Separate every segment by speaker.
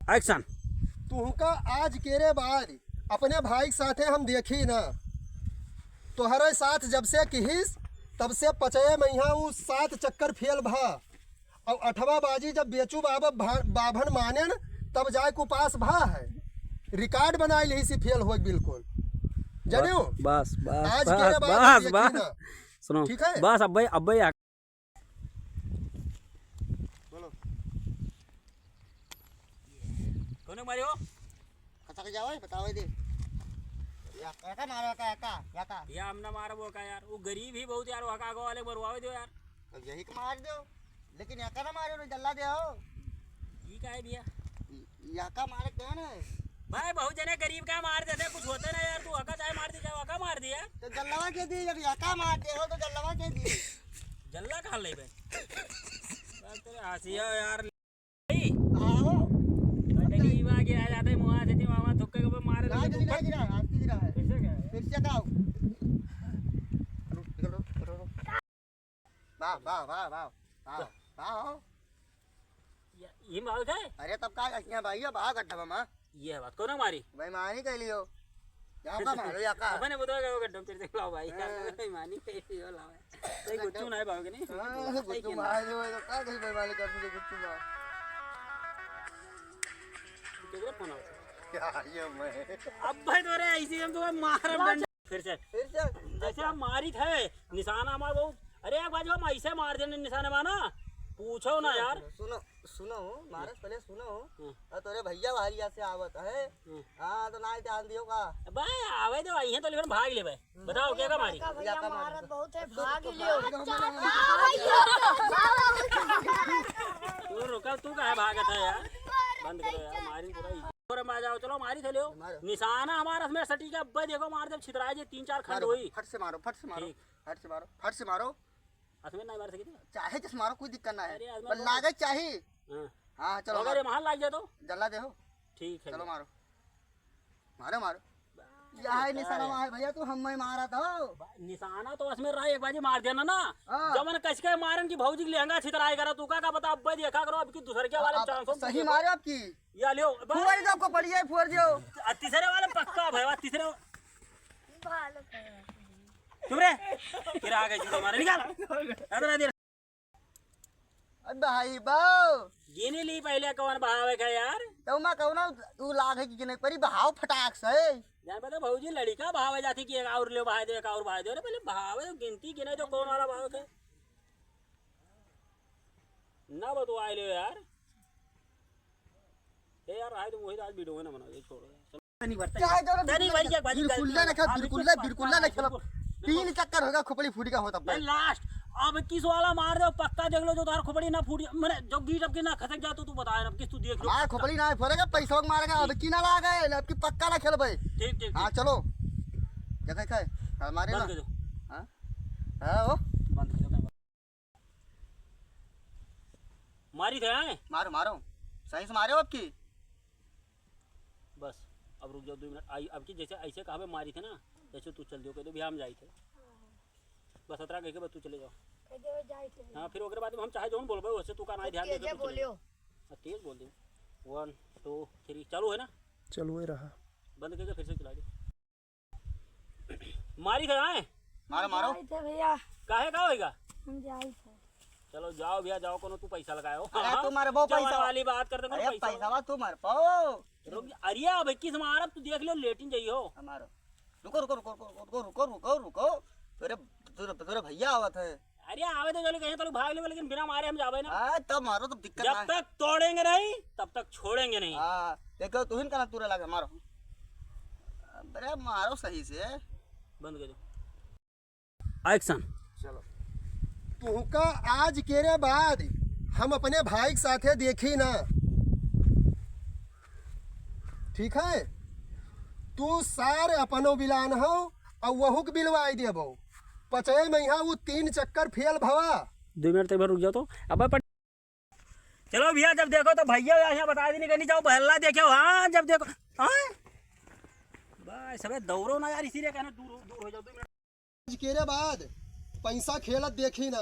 Speaker 1: Action.
Speaker 2: तुहका आज केरे बाद अपने भाई के साथे हम देखी ना, तोहरे साथ जब से किहिस तब से पचये मैहा उ 7 चक्कर फेल भा, और 8वां बाजी जब बेचू बाभन माने न तब जाए को पास भा है। रिकॉर्ड बनाई ली सी फेल हो बिल्कुल जानियो।
Speaker 1: बस बस
Speaker 2: आज
Speaker 1: बस
Speaker 2: केरे बाद
Speaker 1: बस
Speaker 2: देखी
Speaker 1: बस
Speaker 2: ना,
Speaker 1: सुनो
Speaker 2: ठीक है?
Speaker 1: बस अब
Speaker 2: बोलो
Speaker 1: कोने मारियो
Speaker 3: कसा के जाओ बताओ दे याका मारो याका
Speaker 1: या हमने मारो वो का यार, वो गरीब ही बहुत यार, वका गो वाले बरवावे दो यार।
Speaker 3: तो यही को मार दो, लेकिन याका ना मारो ना जल्ला दे हो।
Speaker 1: ये का है भैया,
Speaker 3: याका मारे क्या ना
Speaker 1: भाई बहुत जने गरीब का मार देते, कुछ होते ना यार। तू हका चाहे मार दी चाहे वका मार दिया,
Speaker 3: तो जल्लावा के दी, जब याका मार दे हो तो जल्लावा के दी।
Speaker 1: जल्ला खा ले बे तेरे हंसिया यार।
Speaker 3: आओ
Speaker 1: गड्ढे की आगे आ जाते मुआ से थी मामा थुक्के के मारे
Speaker 3: ना
Speaker 1: तो
Speaker 3: गिरा गिरा आज की गिरा है
Speaker 1: फिर से क्या है?
Speaker 3: फिर से गाओ वाह वाह वाह वाह वाह वाह।
Speaker 1: ये बात है।
Speaker 3: अरे तब का क्या भाई अब आ गड्ढा मामा
Speaker 1: ये बात को ना मारी
Speaker 3: भाई मानी कह लियो याका मारो याका।
Speaker 1: अपने बताओ क्या गड्ढा फिर से लाओ भाई यार, मानी पे यो लाओ सही गुच्चू ना है भाव के नहीं।
Speaker 3: हां गुच्चू मार दो तो का कहीं बेईमानी कर दे गुच्चू मार
Speaker 1: तेरे फोन आओ
Speaker 3: क्या ये मैं
Speaker 1: अब भाई तो रे ऐसी हम तो मार डंडा फिर से जैसे हम मारी थे निशाना हमारा बहुत। अरे एक बार हम ऐसे मार देने निशाने माना पूछो ना यार।
Speaker 3: सुनो सुनो महाराज पहले सुनो और तोरे भैया भारिया से आवत है। हां तो ना ध्यान दियो का
Speaker 1: भाई आवे तो आई है तो लेकिन भाग ले भाई, बताओ क्या का मारी।
Speaker 3: भैया का मारत
Speaker 4: बहुत है, भाग लियो।
Speaker 1: तू रुका, तू कहाँ भागत है यार, बंद करो यार मारी पूरा। और आ जाओ चलो मारी थे लियो निशाना हमारा में सटी का। अब देखो मार जब छितराए जे 3-4 खंड हुई।
Speaker 3: फट से मारो फट से मारो फट से मारो फट से मारो।
Speaker 1: असमें नहीं मार सकी
Speaker 3: चाहे जिस मारो कोई दिक्कत ना है,
Speaker 1: अरे
Speaker 3: पर लागे चाहिए।
Speaker 1: हां
Speaker 3: हां चलो
Speaker 1: अगर ये महान लाग जाए तो
Speaker 3: जल्ला दे हो।
Speaker 1: ठीक है
Speaker 3: चलो मारो मारो मारो। यह निशाना है भैया तू हम में मारा था
Speaker 1: निशाना तो उसमें रहा एक बाजी मार देना ना। जब मन कस के मारन की भौजी लहंगा छितराई करा तू का बता। अब देखा करो अब की दूसरे के वाले चांस
Speaker 3: सही मारे आपकी
Speaker 1: या लियो
Speaker 3: फुवर जो आपको पड़ी है फुवर जो
Speaker 1: तीसरे वाले पक्का भैया तीसरे चुप रे फिर आ गए जो मारे निकाल इतना देर।
Speaker 3: अब भाई बाओ
Speaker 1: गिने ली पहले कौन बहावे का यार।
Speaker 3: तो मैं कहूं ना तू लाग है कि नहीं परी बहाव फटाक से
Speaker 1: जान पता भौजी लड़का बहावे जाती कि एक और ले बहा दे एक और बहा दे। पहले बहावे गिनती गिने जो कौन वाला बहाव के ना बतो आए ले यार। ए यार आए तो वही आज वीडियो ना बनाओ, ये छोड़ो नहीं बढ़ता
Speaker 3: चाहे तो
Speaker 1: नहीं भाई क्या बाजी
Speaker 3: बिल्कुल ना खेलो 3 चक्कर होगा खोपड़ी फूटी का होता
Speaker 1: भाई लास्ट। अब किस वाला मार दो पक्का देख लो जो तार खोपड़ी ना फूटी मैंने जो गीट अब के ना खसक जा तो तू बता अब किस तू देख लो।
Speaker 3: हां खोपड़ी ना फरेगा पैसा मारेगा अब की ना लागे अब की पक्का ना खेल भाई।
Speaker 1: ठीक ठीक
Speaker 3: हां चलो जगह खाए हमारे ना
Speaker 1: बंद कर दो।
Speaker 3: हां हां वो
Speaker 1: बंद कर दो मारी थे हैं
Speaker 3: मारो मारो सही से मारो अब की
Speaker 1: बस। अब रुक जाओ 2 मिनट आई अब की जैसे ऐसे कहा मारी थे ना जैसे तू चल दियो कह दो भी हम जाई थे बस 17 कह के बस तू चले जाओ। हाँ फिर ओकरे बाद हम चाहे जोन बोलबे वैसे तू का नहीं ध्यान दे के बोलियो। तेज बोल दे 1 2 3 चालू है ना
Speaker 2: चलो ही रहा
Speaker 1: बंद करके फिर से चला दे। मारी थे आए
Speaker 3: मारो मारो
Speaker 4: भैया
Speaker 1: काहे का होएगा।
Speaker 4: हम जाई थे
Speaker 1: चलो जाओ भैया जाओ कोनो तू पैसा लगाओ।
Speaker 3: अरे तू मारे बहुत पैसा
Speaker 1: वाली बात करते
Speaker 3: अरे
Speaker 1: पैसा
Speaker 3: पैसा वा तू मार पाओ
Speaker 1: रुक अरे अब 21 मारब तू देख लो लेटिन जाइयो।
Speaker 3: मारो रुको रुको रुको रुको रुको रुको रुको तेरे तेरे भैया आवत है।
Speaker 1: अरे आवे तो चलो कहीं तो भाग ले लेकिन बिना मारे हम जावे ना।
Speaker 3: हां तब मारो तो दिक्कत
Speaker 1: जब तक तोड़ेंगे नहीं तब तक छोड़ेंगे नहीं।
Speaker 3: हां देखो तू ही कहना तुरे लगे मारो अरे मारो सही से
Speaker 1: बंद कर दो एक्शन।
Speaker 3: चलो
Speaker 2: तुहका आज केरे बाद हम अपने भाई के साथे देखी ना, ठीक है? तू सार अपनो बिलान हो और वहू के बिलवाई देबो। पचए में यहाँ वो 3 चक्कर फेल भवा।
Speaker 1: 2 मिनट तक रुक जाओ तो अब चलो भैया जब देखो तो भैया यहाँ बता देने कहीं जाओ बहल्ला देखो। हाँ जब देखो हाँ बस सब दौड़ो ना यार इसीलिए कहना दूर हो जाओ 2 मिनट।
Speaker 2: आज केरे बाद पैसा खेलत देखी ना,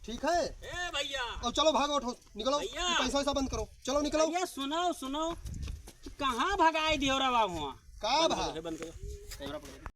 Speaker 2: ठीक है
Speaker 1: ए भैया
Speaker 2: और चलो भागो उठो निकलो
Speaker 1: भैया।
Speaker 2: ये पैसा वैसा बंद करो चलो निकलो
Speaker 1: भैया सुनो सुनो कहाँ भगाई दियो रे बाबू
Speaker 2: का भा
Speaker 1: बंद करो कैमरा पकड़ो